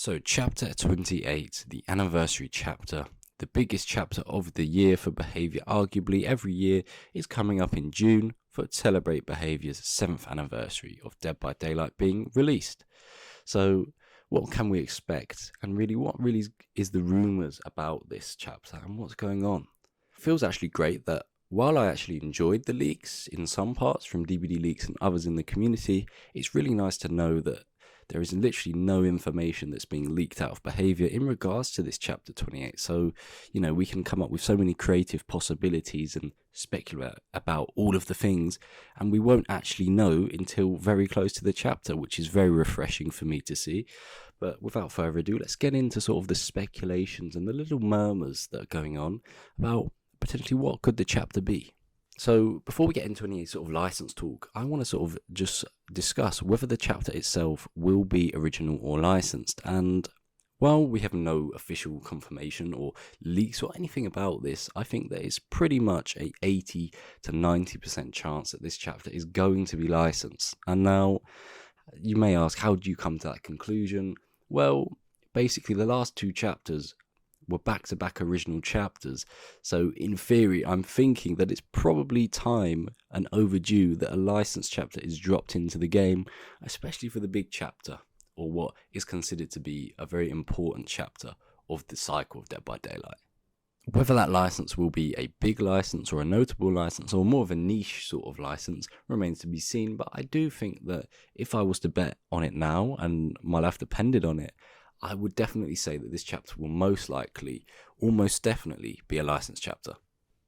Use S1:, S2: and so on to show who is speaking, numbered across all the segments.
S1: So chapter 28, the anniversary chapter, the biggest chapter of the year for Behaviour arguably every year, is coming up in June to celebrate Behaviour's 7th anniversary of Dead by Daylight being released. So what can we expect, and really what really is the rumours about this chapter and what's going on? It feels actually great that while I actually enjoyed the leaks in some parts from DBD leaks and others in the community, it's really nice to know that there is literally no information that's being leaked out of Behaviour in regards to this chapter 28. So, we can come up with so many creative possibilities and speculate about all of the things, and we won't actually know until very close to the chapter, which is very refreshing for me to see. But without further ado, let's get into sort of the speculations and the little murmurs that are going on about potentially what could the chapter be. So before we get into any sort of license talk, I want to sort of just discuss whether the chapter itself will be original or licensed. And while we have no official confirmation or leaks or anything about this, I think that it's pretty much a 80 to 90% chance that this chapter is going to be licensed. And now you may ask, how do you come to that conclusion? Well, basically the last two chapters were back-to-back original chapters, so in theory I'm thinking that it's probably time and overdue that a licensed chapter is dropped into the game, especially for the big chapter, or what is considered to be a very important chapter of the cycle of Dead by Daylight. Whether that license will be a big license or a notable license or more of a niche sort of license remains to be seen, but I do think that if I was to bet on it now and my life depended on it, I would definitely say that this chapter will most likely, almost definitely, be a licensed chapter.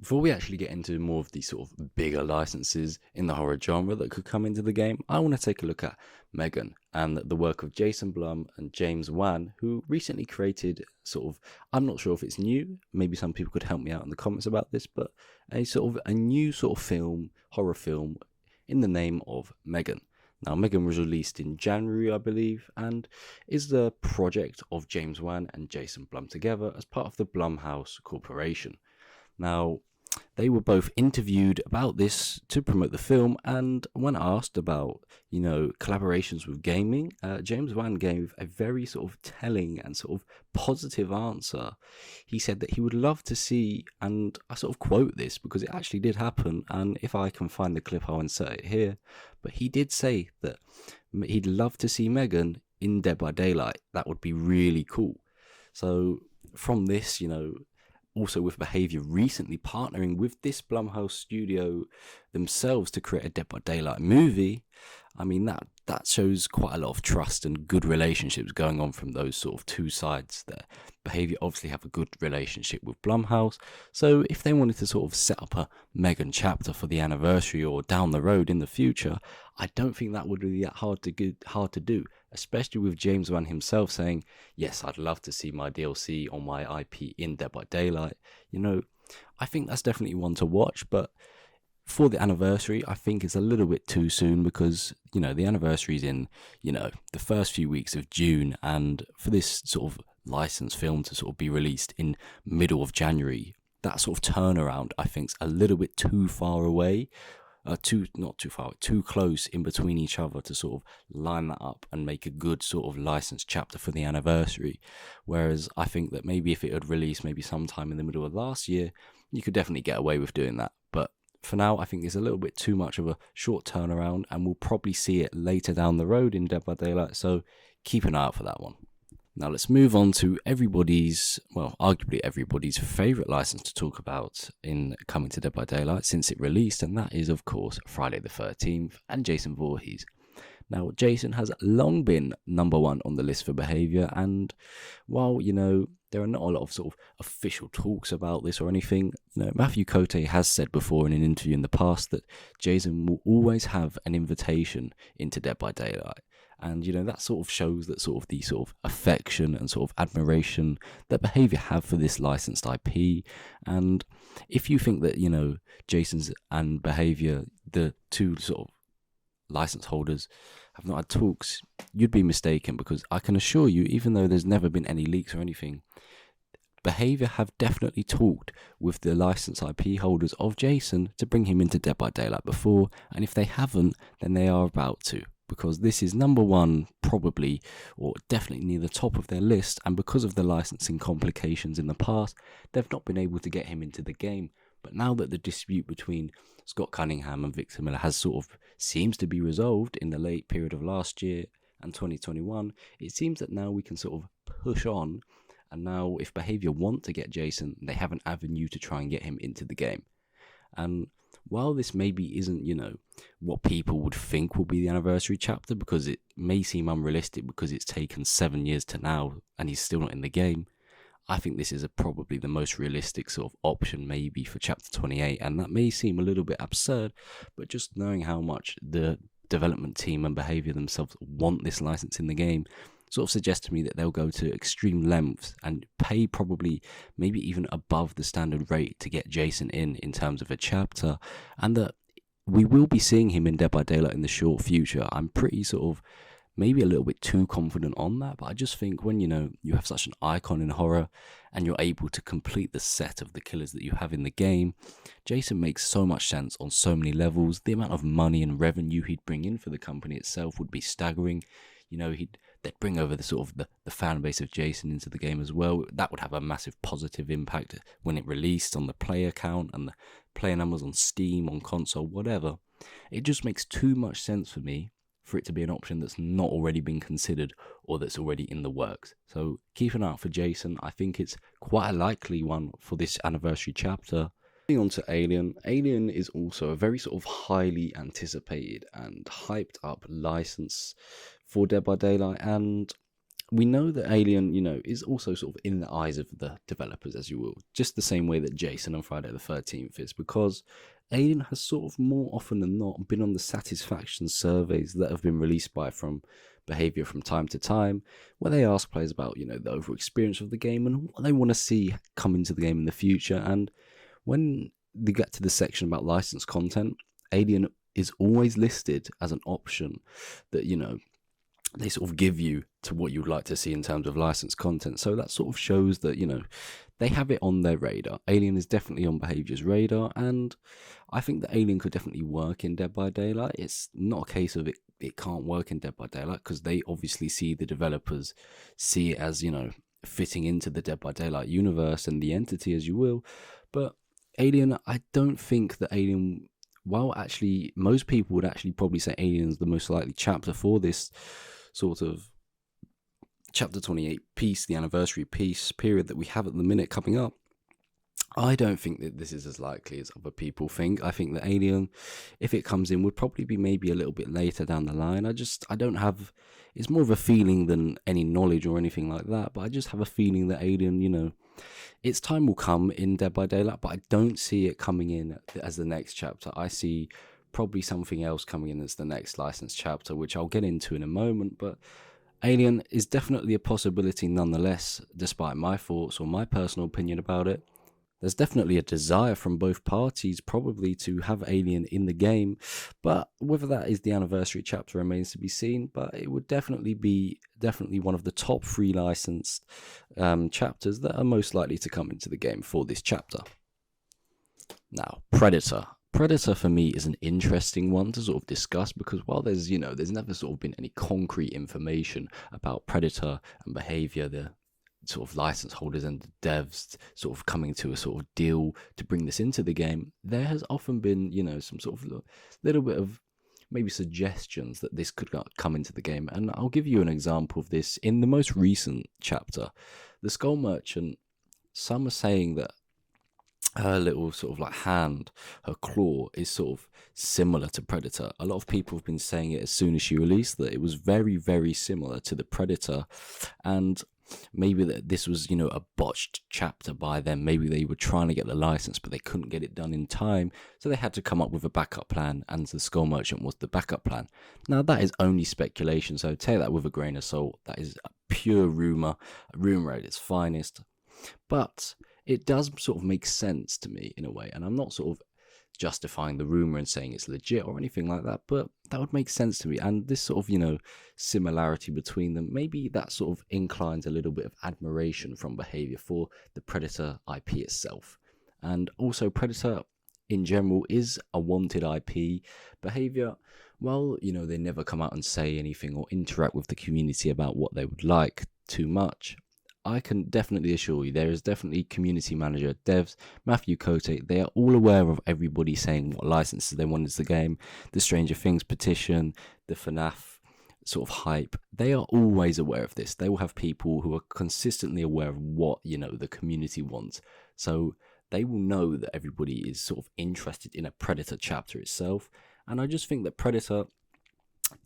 S1: Before we actually get into more of these sort of bigger licenses in the horror genre that could come into the game, I want to take a look at Megan and the work of Jason Blum and James Wan, who recently created sort of, I'm not sure if it's new, maybe some people could help me out in the comments about this, but a new sort of film, horror film, in the name of Megan. Now, Megan was released in January, I believe, and is the project of James Wan and Jason Blum together as part of the Blumhouse Corporation. Now, they were both interviewed about this to promote the film, and when asked about, collaborations with gaming, James Wan gave a very sort of telling and sort of positive answer. He said that he would love to see, and I sort of quote this because it actually did happen, and if I can find the clip, I'll insert it here, but he did say that he'd love to see Megan in Dead by Daylight. That would be really cool. So from this, also with Behaviour recently partnering with this Blumhouse studio themselves to create a Dead by Daylight movie, I mean, that shows quite a lot of trust and good relationships going on from those sort of two sides there. Behaviour obviously have a good relationship with Blumhouse, so if they wanted to sort of set up a Megan chapter for the anniversary or down the road in the future, I don't think that would be that hard to do, especially with James Wan himself saying, yes, I'd love to see my DLC on my IP in Dead by Daylight. I think that's definitely one to watch, but for the anniversary, I think it's a little bit too soon because, the anniversary is in, the first few weeks of June, and for this sort of licensed film to sort of be released in middle of January, that sort of turnaround, I think, is a little bit too far away. Too close in between each other to sort of line that up and make a good sort of licensed chapter for the anniversary. Whereas I think that maybe if it had released maybe sometime in the middle of last year, you could definitely get away with doing that. But for now, I think it's a little bit too much of a short turnaround, and we'll probably see it later down the road in Dead by Daylight, so keep an eye out for that one. Now let's move on to arguably everybody's favourite license to talk about in coming to Dead by Daylight since it released, and that is, of course, Friday the 13th and Jason Voorhees. Now, Jason has long been number one on the list for Behaviour, and while, there are not a lot of sort of official talks about this or anything, Matthew Cote has said before in an interview in the past that Jason will always have an invitation into Dead by Daylight. And, that sort of shows that sort of the sort of affection and sort of admiration that Behaviour have for this licensed IP. And if you think that, Jason's and Behaviour, the two sort of license holders, have not had talks, you'd be mistaken, because I can assure you, even though there's never been any leaks or anything, Behaviour have definitely talked with the license IP holders of Jason to bring him into Dead by Daylight before, and if they haven't, then they are about to. because this is number one, probably, or definitely near the top of their list, and because of the licensing complications in the past, they've not been able to get him into the game. But now that the dispute between Scott Cunningham and Victor Miller has sort of seems to be resolved in the late period of last year and 2021, it seems that now we can sort of push on, and now if Behaviour want to get Jason, they have an avenue to try and get him into the game. And while this maybe isn't, what people would think will be the anniversary chapter, because it may seem unrealistic because it's taken 7 years to now and he's still not in the game, I think this is probably the most realistic sort of option maybe for chapter 28, and that may seem a little bit absurd, but just knowing how much the development team and Behaviour themselves want this license in the game sort of suggests to me that they'll go to extreme lengths and pay probably maybe even above the standard rate to get Jason in terms of a chapter, and that we will be seeing him in Dead by Daylight in the short future. I'm pretty sort of maybe a little bit too confident on that, but I just think when you have such an icon in horror and you're able to complete the set of the killers that you have in the game, Jason makes so much sense on so many levels. The amount of money and revenue he'd bring in for the company itself would be staggering. They'd bring over the sort of the fan base of Jason into the game as well. That would have a massive positive impact when it released on the player count and the player numbers on Steam, on console, whatever. It just makes too much sense for me for it to be an option that's not already been considered or that's already in the works. So keep an eye out for Jason. I think it's quite a likely one for this anniversary chapter. Moving on to Alien. Alien is also a very sort of highly anticipated and hyped up license for Dead by Daylight, and we know that Alien, is also sort of in the eyes of the developers, as you will, just the same way that Jason on Friday the 13th is, because Alien has sort of more often than not been on the satisfaction surveys that have been released from Behaviour from time to time, where they ask players about, the overall experience of the game and what they want to see come into the game in the future. And when they get to the section about licensed content, Alien is always listed as an option that, they sort of give you to what you'd like to see in terms of licensed content. So that sort of shows that, they have it on their radar. Alien is definitely on Behaviour's radar, and I think that Alien could definitely work in Dead by Daylight. It's not a case of it can't work in Dead by Daylight, because they obviously see the developers see it as, fitting into the Dead by Daylight universe and the entity, as you will. But Alien, I don't think that Alien, while actually most people would actually probably say Alien is the most likely chapter for this sort of chapter 28 piece, the anniversary piece period that we have at the minute coming up, I don't think that this is as likely as other people think. I think that Alien, if it comes in, would probably be maybe a little bit later down the line. I don't have, it's more of a feeling than any knowledge or anything like that, but I just have a feeling that Alien, its time will come in Dead by Daylight, but I don't see it coming in as the next chapter. I see probably something else coming in as the next licensed chapter, which I'll get into in a moment. But Alien is definitely a possibility nonetheless, despite my thoughts or my personal opinion about it. There's definitely a desire from both parties probably to have Alien in the game, but whether that is the anniversary chapter remains to be seen. But it would definitely be one of the top 3 licensed chapters that are most likely to come into the game for this chapter. Now, Predator. Predator for me is an interesting one to sort of discuss, because while there's never sort of been any concrete information about Predator and Behaviour, the sort of license holders and the devs sort of coming to a sort of deal to bring this into the game, there has often been, some sort of little bit of maybe suggestions that this could come into the game. And I'll give you an example of this. In the most recent chapter, the Skull Merchant, some are saying that her little sort of like hand, her claw, is sort of similar to Predator. A lot of people have been saying it as soon as she released, that it was very, very similar to the Predator, and maybe that this was, a botched chapter by them. Maybe they were trying to get the license, but they couldn't get it done in time, so they had to come up with a backup plan, and the Skull Merchant was the backup plan. Now, that is only speculation, so take that with a grain of salt. That is a pure rumour at its finest. But it does sort of make sense to me in a way, and I'm not sort of justifying the rumor and saying it's legit or anything like that, but that would make sense to me. And this sort of, similarity between them, maybe that sort of inclines a little bit of admiration from Behaviour for the Predator IP itself. And also, Predator in general is a wanted IP. Behaviour, Well, they never come out and say anything or interact with the community about what they would like too much. I can definitely assure you there is definitely community manager, devs, Matthew Cote. They are all aware of everybody saying what licenses they want into the game, the Stranger Things petition, the FNAF sort of hype. They are always aware of this. They will have people who are consistently aware of what, the community wants. So they will know that everybody is sort of interested in a Predator chapter itself. And I just think that Predator,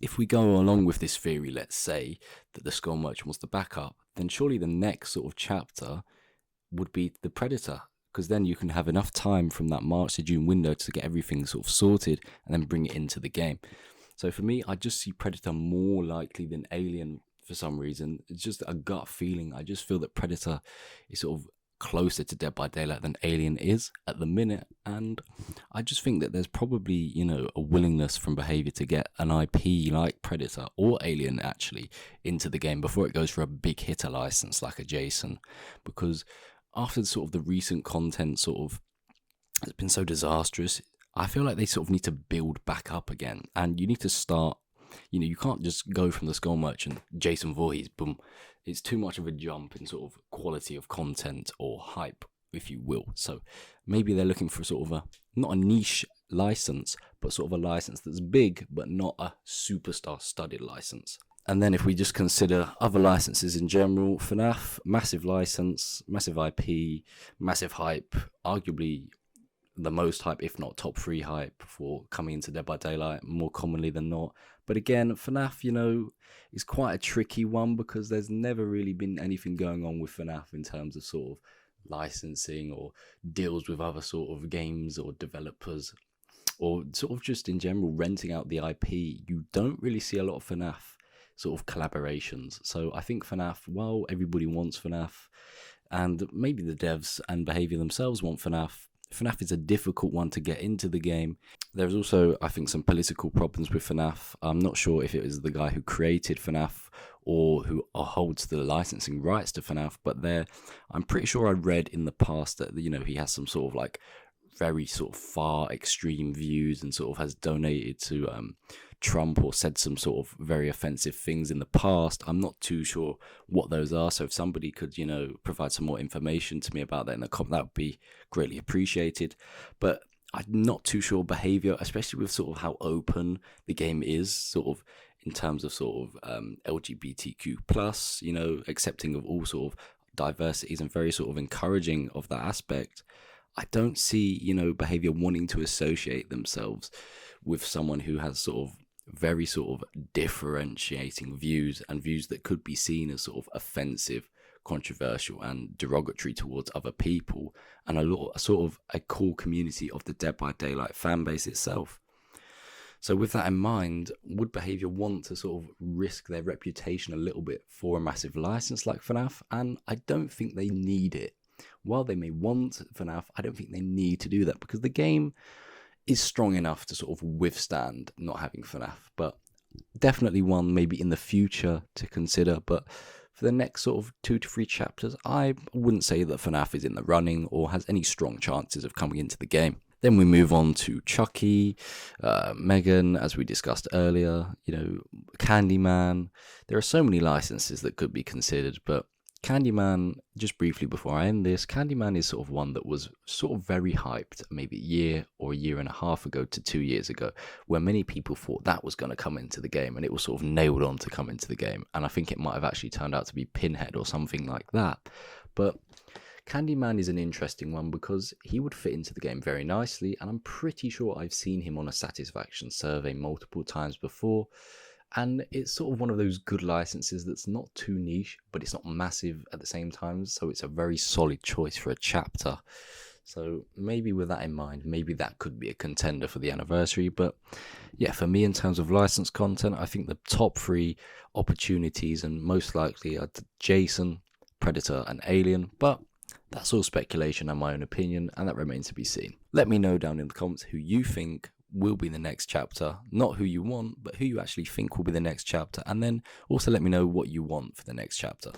S1: if we go along with this theory, let's say that the Skull Merchant was the backup, then surely the next sort of chapter would be the Predator, because then you can have enough time from that March to June window to get everything sort of sorted and then bring it into the game. So for me, I just see Predator more likely than Alien for some reason. It's just a gut feeling. I just feel that Predator is sort of closer to Dead by Daylight than Alien is at the minute, and I just think that there's probably a willingness from Behaviour to get an IP like Predator or Alien actually into the game before it goes for a big hitter license like a Jason, because after sort of the recent content sort of has been so disastrous, I feel like they sort of need to build back up again, and you need to start. You can't just go from the Skull Merchant, Jason Voorhees, boom. It's too much of a jump in sort of quality of content or hype, if you will. So maybe they're looking for sort of not a niche license, but sort of a license that's big, but not a superstar studded license. And then if we just consider other licenses in general, FNAF, massive license, massive IP, massive hype, arguably the most hype, if not top 3 hype for coming into Dead by Daylight more commonly than not. But again, FNAF, is quite a tricky one because there's never really been anything going on with FNAF in terms of sort of licensing or deals with other sort of games or developers, or sort of just in general renting out the IP. You don't really see a lot of FNAF sort of collaborations. So I think FNAF, while everybody wants FNAF, and maybe the devs and Behaviour themselves want FNAF is a difficult one to get into the game. There's also, I think, some political problems with FNAF. I'm not sure if it was the guy who created FNAF or who holds the licensing rights to FNAF, but I'm pretty sure I read in the past that, he has some sort of like very sort of far extreme views and sort of has donated to Trump or said some sort of very offensive things in the past. I'm not too sure what those are, so if somebody could provide some more information to me about that in the comment, that would be greatly appreciated. But I'm not too sure Behaviour, especially with sort of how open the game is, sort of in terms of sort of LGBTQ plus, accepting of all sort of diversities and very sort of encouraging of that aspect. I don't see, Behaviour wanting to associate themselves with someone who has sort of very sort of differentiating views and views that could be seen as sort of offensive, controversial and derogatory towards other people, and sort of a core community of the Dead by Daylight fan base itself. So with that in mind, would Behaviour want to sort of risk their reputation a little bit for a massive license like FNAF? And I don't think they need it. While they may want FNAF, I don't think they need to do that because the game is strong enough to sort of withstand not having FNAF. But definitely one maybe in the future to consider. But for the next sort of 2 to 3 chapters, I wouldn't say that FNAF is in the running or has any strong chances of coming into the game. Then we move on to Chucky, Megan, as we discussed earlier, Candyman. There are so many licenses that could be considered, but Candyman, just briefly before I end this, Candyman is sort of one that was sort of very hyped maybe a year or a year and a half ago to 2 years ago, where many people thought that was going to come into the game and it was sort of nailed on to come into the game. And I think it might have actually turned out to be Pinhead or something like that. But Candyman is an interesting one because he would fit into the game very nicely, and I'm pretty sure I've seen him on a satisfaction survey multiple times before. And it's sort of one of those good licenses that's not too niche, but it's not massive at the same time. So it's a very solid choice for a chapter. So maybe with that in mind, maybe that could be a contender for the anniversary. But yeah, for me, in terms of licensed content, I think the top 3 opportunities and most likely are Jason, Predator and Alien. But that's all speculation and my own opinion, and that remains to be seen. Let me know down in the comments who you think will be the next chapter, not who you want, but who you actually think will be the next chapter, and then also let me know what you want for the next chapter.